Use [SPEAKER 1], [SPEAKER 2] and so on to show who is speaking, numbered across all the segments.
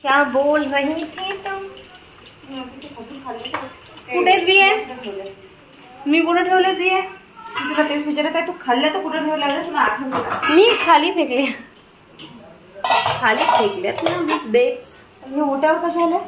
[SPEAKER 1] क्या बोल रही थी तुम? कुठे बी आहे? मी कुठे ठेवले बी आहे? तुझा तेच विचारत आहे, तू खाल्ल्या तर कुठे ठेवल्या? तुला आठवण? मी खाली फेकले, खाली फेकल्यात ना मी बेक्स. हे ओट्यावर कशा आल्या?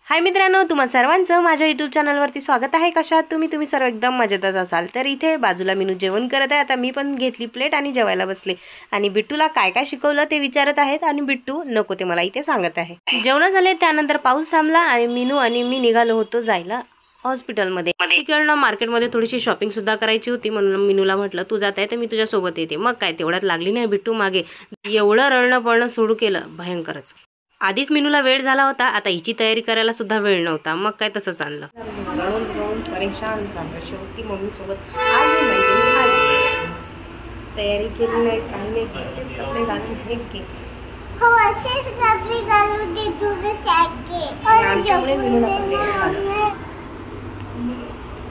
[SPEAKER 1] हाय मित्रांनो, तुम्हा सर्वांचं माझ्या युट्यूब चॅनलवरती स्वागत आहे. कशा आहात तुम्ही सर्व? एकदम मजेतच असाल. तर इथे बाजूला मीनू जेवण करत आहे. आता मी पण घेतली प्लेट आणि जेवायला बसले. आणि बिट्टूला काय काय शिकवलं ते विचारत आहेत आणि बिट्टू नको ते मला इथे सांगत आहे. जेवण झाले, त्यानंतर पाऊस थांबला आणि मीनू आणि मी निघालो होतो जायला हॉस्पिटलमध्ये. तिकडनं मार्केटमध्ये थोडीशी शॉपिंग सुद्धा करायची होती, म्हणून मीनूला म्हटलं तू जात आहे तर मी तुझ्या सोबत येते. मग काय तेवढ्यात लागली नाही बिट्टू मागे. एवढं रडणं पळणं सुरू केलं भयंकरच. आधीच मीनूला वेळ झाला होता, आता हिची तयारी करायला सुद्धा वेळ नव्हता. मग काय तसंच आणलं. रडून परेशान झालं. शेवटी मम्मी सोबत तयारी केली नाही, काही नाही, घरचेच कपडे घालून फेकले.
[SPEAKER 2] हो असेच कपडे घालून दे तुझे सारखे.
[SPEAKER 1] आमच्यामुळे मीनूला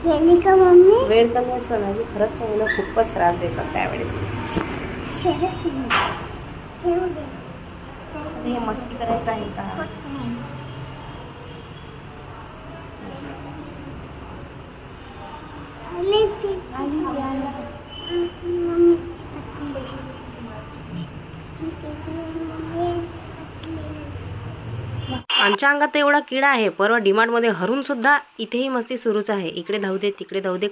[SPEAKER 2] गेली का मम्मी?
[SPEAKER 1] वेळ कमी असला ना की खरंच मीनू खूपच त्रास देतात त्यावेळेस. हे मस्ती करायचं आहे का? आमच्या अंगात एवढा किडा आहे. परवा डीमार्ट मध्ये हरून सुद्धा इथेही मस्ती सुरूच आहे. इकडे धावू दे तिकडे धावू दे.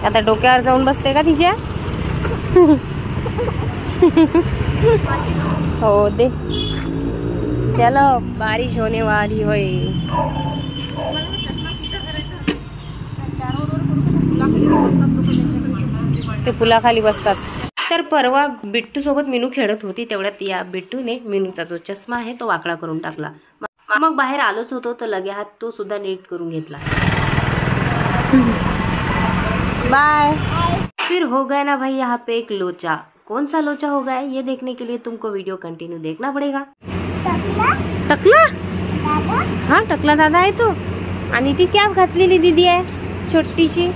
[SPEAKER 1] आता डोक्यावर जाऊन बसते का तिच्या? हो दे. चलो बारिश होने वाली होय. ते पुलाखाली बसतात. तर परवा बिट्टू सोबत मीनू खेळत होती, तेवढ्यात या बिट्टूने मीनूचा जो चष्मा आहे तो वाकडा करून टाकला. मग बाहेर आलोच होतो तर लगे हात तो सुद्धा नीट करून घेतला. बाय. फिर हो गया ना भाई यहाँ पे एक लोचा. कौन सा लोचा हो गया ये देखने के लिए तुमको वीडियो कंटिन्यू देखना पड़ेगा. टकला? हाँ टकला दादा आहे तो. आणि ती कॅप घातलेली दीदी आहे छोटीशी.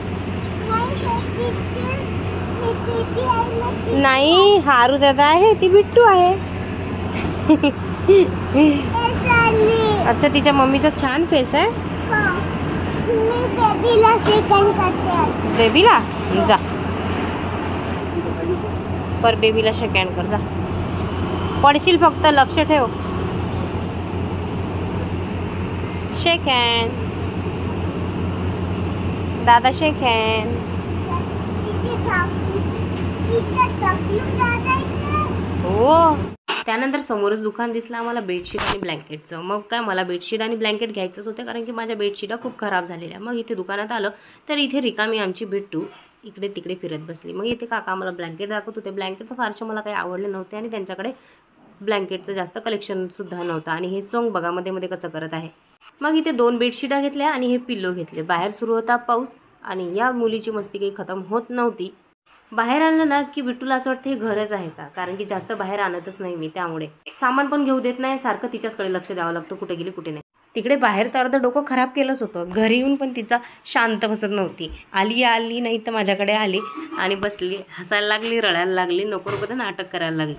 [SPEAKER 1] नाही हारू दादा आहे, ती बिट्टू आहे. अच्छा तिच्या मम्मीचा छान फेस आहे.
[SPEAKER 2] मी बेबीला सेकंड करते.
[SPEAKER 1] बेबीला जा, पर बेबीला शेक हँड कर जा. पडशील फक्त लक्ष ठेव. शेक हँड दादा, शेक हँड. हो. त्यानंतर समोरच दुकान दिसलं आम्हाला बेडशीट आणि ब्लँकेटचं. मग काय मला बेडशीट आणि ब्लँकेट घ्यायचंच होतं, कारण की माझ्या बेडशीटा खूप खराब झालेल्या. मग इथे दुकानात आलं तर इथे रिकामी आमची बिट्टू इकडे तिकडे फिरत बसली. मग इथे काका मला ब्लँकेट दाखवत होते. ब्लँकेट तर फारसे मला काही आवडले नव्हते आणि त्यांच्याकडे ब्लँकेटचं जास्त कलेक्शन सुद्धा नव्हतं. आणि हे सॉंग बघा मध्ये मध्ये कसं करत आहे. मग इथे 2 बेडशीटा घेतल्या आणि हे पिल्लो घेतले. बाहेर सुरू होता पाऊस आणि या मुलीची मस्ती काही खतम होत नव्हती. बाहेर आणलं ना की बिट्टूला असं वाटतं हे घरच आहे का, कारण की जास्त बाहेर आणतच नाही मी, त्यामुळे सामान पण घेऊ देत नाही. सारखं तिच्याचकडे लक्ष द्यावं लागतं, कुठे गेली कुठे नाही. तिकडे बाहेर तर अर्ध डोकं खराब केलंच होतं. घरी येऊन पण तिचा शांत बसत नव्हती. आली नाही तर माझ्याकडे आली आणि बसली, हसायला लागली, रडायला लागली, नको नको तर नाटक करायला लागली.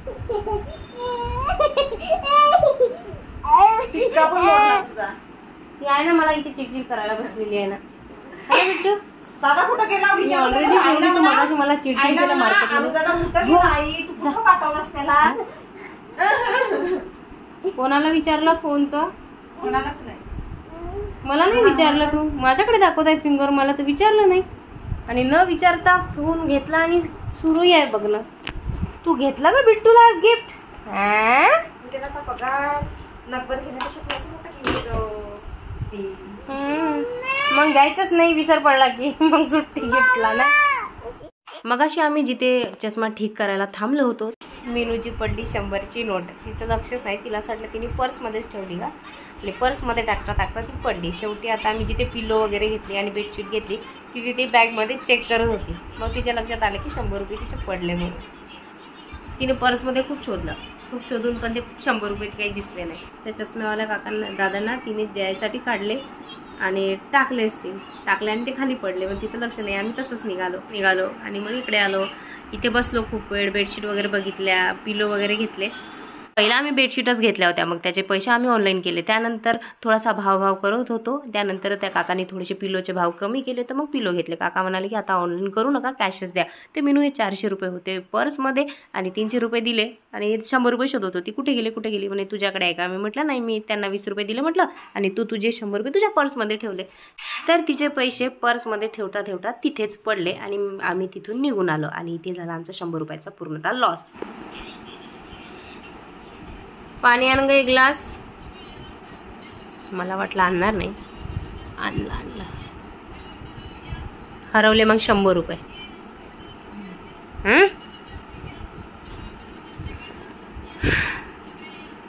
[SPEAKER 1] ती आहे ना मला इथे चिडचिड करायला बसलेली आहे ना. बिट्टू
[SPEAKER 3] दादा कुठं गेला?
[SPEAKER 1] ऑलरेडी जेवढी तू मगाशी मला चिडचिड केलं मार्केटमध्ये.
[SPEAKER 3] पाठवलंस त्याला?
[SPEAKER 1] कोणाला विचारलं फोनचं?
[SPEAKER 3] कोणालाच नाही.
[SPEAKER 1] मला नाही विचारलं तू. माझ्याकडे दाखवत आहे फिंगर, मला तर विचारलं नाही. आणि न विचारता फोन घेतला आणि सुरू आहे बघणं. तू घेतला का बिट्टूला गिफ्ट?
[SPEAKER 3] पगार नगद घेण्यापेक्षा
[SPEAKER 1] मग घ्यायचंच नाही, विसर पडला की मग सुट्टी गिफ्टला ना. मगाशी आम्ही जिथे चष्मा ठीक करायला थांबलो होतो, मीनूची पडली 100ची नोट. तिचं लक्षच नाही, तिला असं वाटलं तिने पर्समध्येच ठेवली का. पर्समध्ये टाकता ती पडली. शेवटी आता आम्ही जिथे पिलो वगैरे घेतली आणि बेडशीट घेतली ती तिथे बॅगमध्ये चेक करत होती. मग तिच्या लक्षात आलं की 100 रुपये तिचे पडले म्हणून. तिने पर्समध्ये खूप शोधून पण ते 100 रुपये काही दिसले नाही. त्या चष्म्यावाल्या काकांना दादांना तिने द्यायसाठी काढले आणि टाकले आणि ते खाली पडले. पण तिचं लक्ष नाही. आम्ही तसंच निघालो आणि मग इकडे आलो. इथे बसलो खूप वेळ, बेडशीट वगैरे बघितल्या, पिलो वगैरे घेतले. पहिला आम्ही बेडशीटच घेतल्या होत्या, मग त्याचे पैसे आम्ही ऑनलाईन केले. त्यानंतर थोडासा भाव करत होतो. त्यानंतर त्या काकाने थोडेसे पिलोचे भाव कमी केले, तर मग पिलो घेतले. काका म्हणाले की आता ऑनलाईन करू नका, कॅशच द्या. ते मीनू हे 400 रुपये होते पर्समध्ये आणि 300 रुपये दिले आणि 100 रुपये शोधत होती. कुठे गेली म्हणे तुझ्याकडे आहे का? मी म्हटलं नाही, मी त्यांना 20 रुपये दिले म्हटलं, आणि तू तुझे 100 रुपये तुझ्या पर्समध्ये ठेवले. तर तिचे पैसे पर्समध्ये ठेवता तिथेच पडले आणि आम्ही तिथून निघून आलो आणि इथे झाला आमचा 100 रुपयाचा पूर्णतः लॉस. पाणी आण ग एक ग्लास. मला वाटलं आणणार नाही, आणला. हरवले मग 100 रुपये.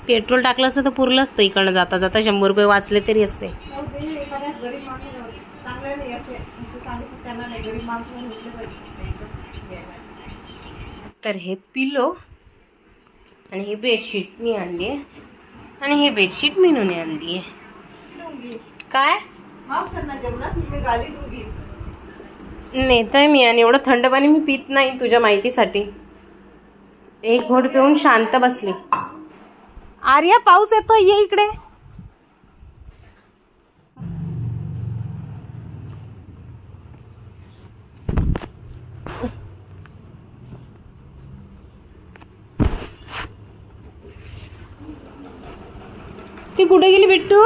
[SPEAKER 1] पेट्रोल टाकलं असतं तर पुरलं असतं. इकडनं जाता 100 रुपये वाचले तरी असते. तर हे पिलो आणि ही बेडशीट मी आणली आहे आणि हे बेडशीट मीनूने आणली आहे. काय नेतोय मी, आणि एवढं थंड पाणी मी पित नाही तुझ्या माहितीसाठी. एक घोट पिऊन शांत बसली. आर्या पाऊस येतो, ये इकडे. ती कुठे गेली बिट्टू?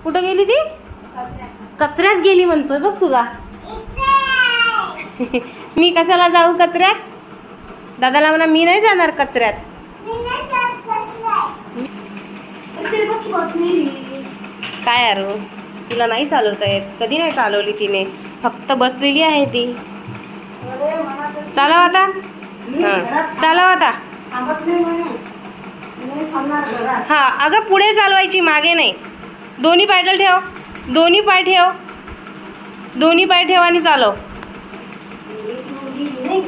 [SPEAKER 1] कुठं गेली ती? कचऱ्यात गेली म्हणतोय बघ तुला. मी कशाला जाऊ कचऱ्यात? दादाला म्हणा मी नाही जाणार कचऱ्यात. काय यार तुला नाही चालवता येत? कधी नाही चालवली तिने, फक्त बसलेली आहे ती. चालव आता, चालव आता. हा अगं पुढे चालवायची, मागे नाही. दोन्ही पायडल ठेव, दोन्ही पाय ठेव आणि चालव.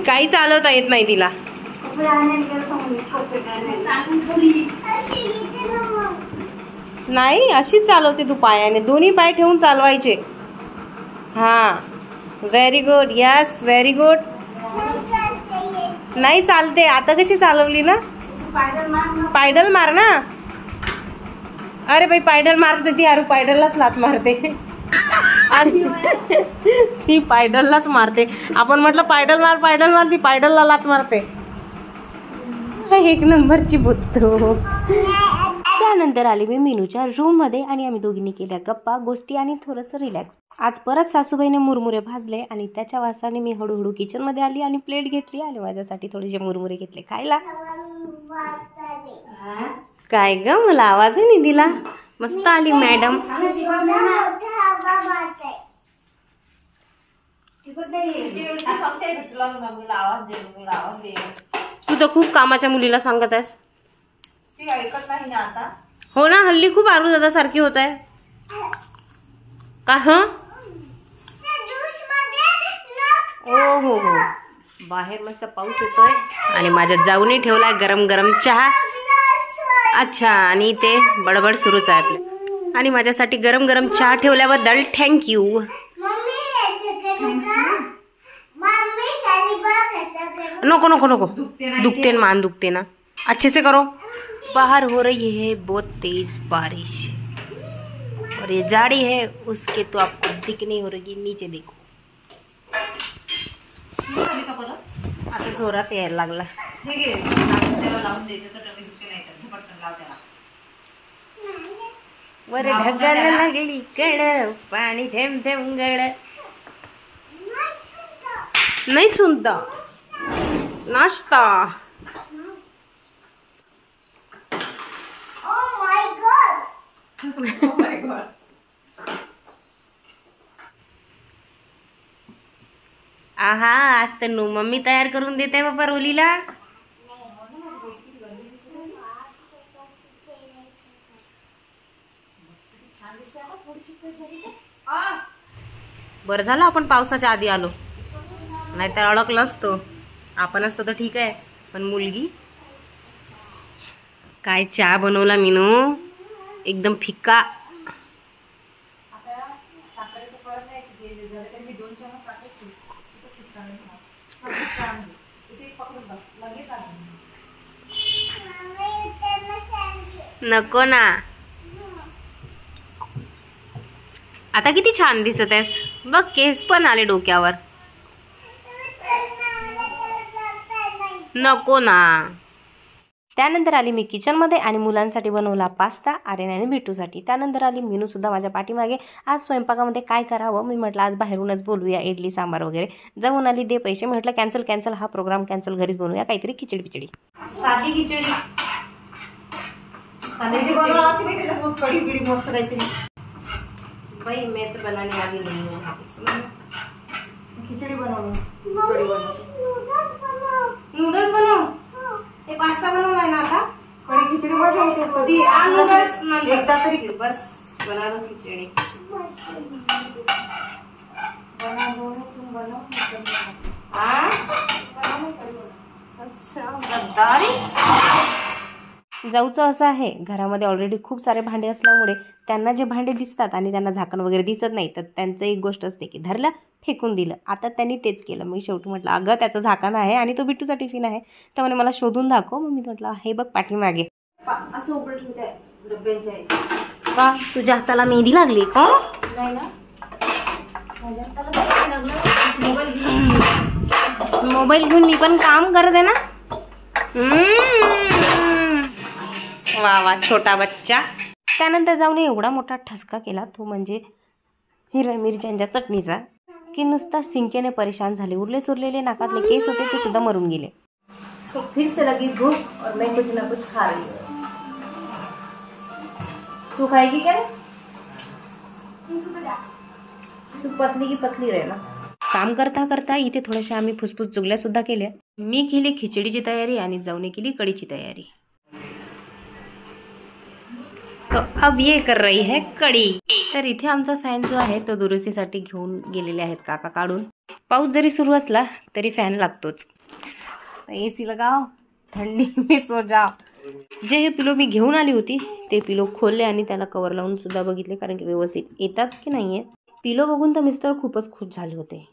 [SPEAKER 1] काही चालवता येत नाही तिला. नाही अशीच चालवते तू पायाने, दोन्ही पाय ठेवून चालवायचे. हा very good, yes very good. नाही चालते. आता कशी चालवली ना, पायडल मार ना. अरे बाई पायडल मारते ती, अरे पायडललाच लात मारते. ती पायडललाच मारते. आपण म्हटलं पायडल मार, ती पायडलला लात मारते. एक नंबरची बुद्धू. त्यानंतर आली मी मीनूच्या रूम मध्ये आणि आम्ही दोघींनी केल्या गप्पा गोष्टी आणि थोडंसं रिलॅक्स. आज परत सासूबाईने मुरमुरे भाजले आणि त्याच्या वासाने मी हळूहळू किचन मध्ये आली आणि प्लेट घेतली आणि माझ्यासाठी थोडेसे मुरमुरे घेतले खायला. काय ग मला आवाज नाही दिला. मस्त आली मॅडम. तू तर खूप कामाच्या मुलीला सांगत आहेस. हो ना, हल्ली खूप आरू दादा सारखी होत आहे का? हा हो हो हो. बाहेर मस्त पाऊस येतोय आणि माझ्यात जाऊनही ठेवलाय गरम गरम चहा. अच्छा, आणि ते बडबड सुरूच आहे आपले. आणि माझ्यासाठी गरम गरम चहा ठेवल्याबद्दल थँक्यू. नको नको नको, दुखते ना मान, दुखते ना. अच्छे से करो. बाहर हो रही है बहुत तेज बारिश और ये झाड़ी है उसके तो आपको दिख नहीं हो रही. नीचे देखो, आता जोरात यायला लागला. वर ढगाला लागली कड, पाणी थेंब थेंब गड. नहीं सुनता नाश्ता. आहा, आज तर मम्मी तयार करून देते बाबा रोलीला. बरं झालं आपण पावसाच्या आधी आलो, नाहीतर अडकलो असतो. आपण असतो तर ठीक आहे, पण मुलगी. काय चहा बनवला मीनू, एकदम फिक्का. नको ना. आता किती छान दिसत आहेस बघ, केस पण आले डोक्यावर. नको ना. त्यानंतर आली मी किचनमध्ये आणि मुलांसाठी बनवला पास्ता, आर्यन आणि बिट्टूसाठी. त्यानंतर आली मीनू सुद्धा माझ्या पाठीमागे. आज स्वयंपाकामध्ये काय करावं, मी म्हटलं आज बाहेरूनच बोलूया, इडली सांबार वगैरे. जाऊन आली दे पैसे. म्हटलं कॅन्सल, हा प्रोग्राम कॅन्सल, घरीच बनवूया काहीतरी खिचडी. साधी खिचडी.
[SPEAKER 3] कढी बिडी मस्त काहीतरी.
[SPEAKER 1] भाई मैं तो बनाने वाली नहीं हूँ.
[SPEAKER 3] खिचडी बनवली.
[SPEAKER 1] नूडल्स बनव. ते पास्ता बनवलाय ना आता.
[SPEAKER 3] कढी खिचडी मजा येते कधी.
[SPEAKER 1] नूडल्स
[SPEAKER 3] एकदा तरी
[SPEAKER 1] बस बना दो खिचड़ी. अच्छा गद्दारी. जाऊचं असं आहे, घरामध्ये ऑलरेडी खूप सारे भांडे असल्यामुळे त्यांना जे भांडे दिसतात आणि त्यांना झाकण वगैरे दिसत नाही, तर त्यांचं एक गोष्ट असते की धरलं फेकून दिलं. आता त्यांनी तेच केलं. मी शेवटी म्हटलं अगं त्याचं झाकण आहे आणि तो बिट्टूचा टिफिन आहे, तर म्हणे मला शोधून दाखव. मग मी म्हटलं हे बघ पाठीमागे.
[SPEAKER 3] असं उघडत होत्या डब्यांच्या.
[SPEAKER 1] वा तुझ्या हाताला मेहंदी लागली का?
[SPEAKER 3] नाही ना, माझ्या हाताला
[SPEAKER 1] मोबाईल घेऊन मी पण काम करते ना. वा वा छोटा बच्चा. त्यानंतर जाऊन एवढा मोठा ठसका केला, तो म्हणजे हिरव्या मिरच्यांच्या चटणीचा, की नुसता सिंकेने परेशान झाले. उरले सुरलेले नाकातले केस होते ते सुद्धा मरून गेले.
[SPEAKER 3] तो फिर से लगी भूख और मैं कुछ ना कुछ खा रही हूँ. तू खाएगी क्या? तू पतली की पतली रहे ना.
[SPEAKER 1] काम करता करता इथे थोड्याशा आम्ही फुसफुस चुगल्या सुद्धा केल्या. मी केली खिचडीची तयारी आणि जाऊन केली कढीची तयारी. तो अब ये कर रही है कढी. तर इथे आमचा फॅन जो आहे तो दुरुस्तीसाठी घेऊन गेलेले आहेत काका काढून. पाऊस जरी सुरू असला तरी फॅन लागतोच. एसी लगाव, थंडी में सो जाओ. जे हे पिलो मी घेऊन आली होती ते पिलो खोलले आणि त्याला कवर लावून सुद्धा बघितले, कारण की व्यवस्थित येतात की नाही येत. पिलो बघून तर मिस्टर खूपच खुश झाले होते.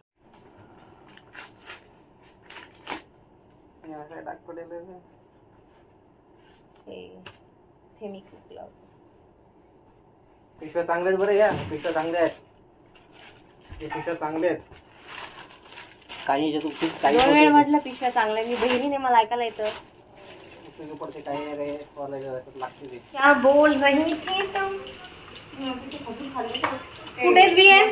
[SPEAKER 4] पिशव्या चांगले आहेत बरं, या पिशव्या चांगल्या आहेत. हे पिशव्या चांगले आहेत. काही
[SPEAKER 1] दोन वेळ म्हटलं पिशव्या चांगल्या. मी बहिणीने मला ऐकायला येतं.
[SPEAKER 4] पडते काही रे लागते.
[SPEAKER 1] क्या बोल रही थी तुम? कुठे बिये?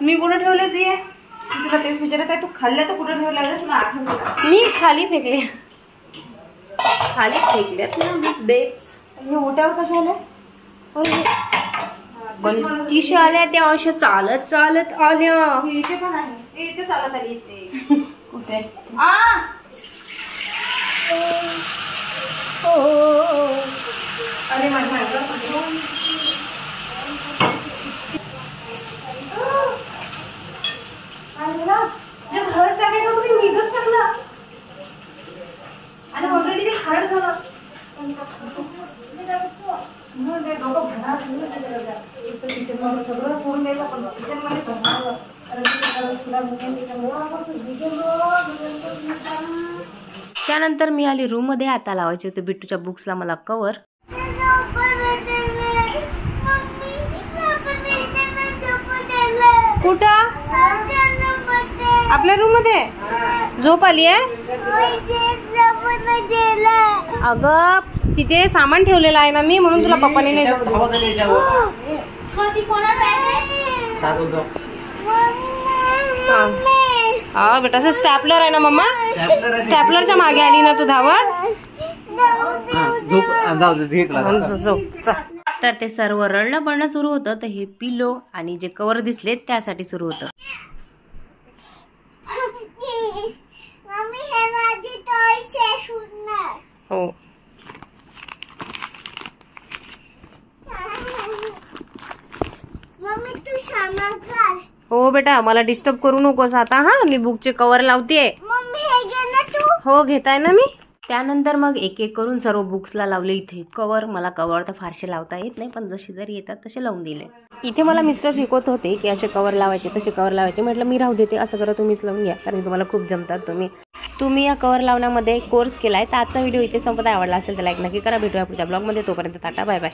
[SPEAKER 1] मी कुठे ठेवले बिये?
[SPEAKER 3] तुला तेच विचारत आहे, तू खाल्ल्या तर कुठे ठेवल्या तुला आठवण.
[SPEAKER 1] मी खाली फेकले. खाली फेकल्यात ना बेक्स.
[SPEAKER 3] हे ओट्यावर कशा आल्या?
[SPEAKER 1] बत्तीस आल्या त्या अशा चालत चालत आल्या.
[SPEAKER 3] इथे पण आहे. इथे चालत आली इथे.
[SPEAKER 1] कुठे?
[SPEAKER 3] अरे माझ्या हळद टाकायचं तुम्ही मीठच टाकलं आणि ऑलरेडी ते हळद झालं. सगळं सोडून द्यायचं, पण किचनमध्ये
[SPEAKER 1] त्यानंतर मी आली रूम मध्ये. आता लावायचे होते बिट्टूच्या बुक्सला मला कवर. कुठं? आपल्या रूम मध्ये झोप आली आहे. अगं तिथे सामान ठेवलेलं आहे ना मी, म्हणून तुला पप्पाने नाही. हा बेटा, असं स्टॅपलर आहे ना मम्मा, स्टॅपलरच्या मागे आली ना तू धावत. तर ते सर्व रडणं पडणं सुरू होतं. तर हे पिलो आणि जे कवर दिसले त्यासाठी सुरू होतं. हो
[SPEAKER 2] मम्मी तू क्षमा कर.
[SPEAKER 1] हो बेटा, मला डिस्टर्ब करू नकोस आता. हा मी बुकचे कवर लावते.
[SPEAKER 2] मम्मी हे घे ना तू.
[SPEAKER 1] हो घेताय ना मी. त्यानंतर मग एक एक करून सर्व बुक्सला लावले इथे कवर. मला कवर तर फारसे लावता येत नाही, पण जसे जरी येतात तसे लावून दिले. इथे मला मिस्टर शिकवत होते की असे कवर लावायचे, तसे कवर लावायचे. म्हटलं मी राहू देते, असं करा तुम्हीच लावून घ्या, कारण तुम्हाला खूप जमतात. तुम्ही या कवर लावण्यामध्ये कोर्स केलाय. तर आजचा व्हिडिओ इथे संपत आवडला असेल तर लाईक नक्की करा. भेटूया पुढच्या ब्लॉगमध्ये. तोपर्यंत टाटा बाय बाय.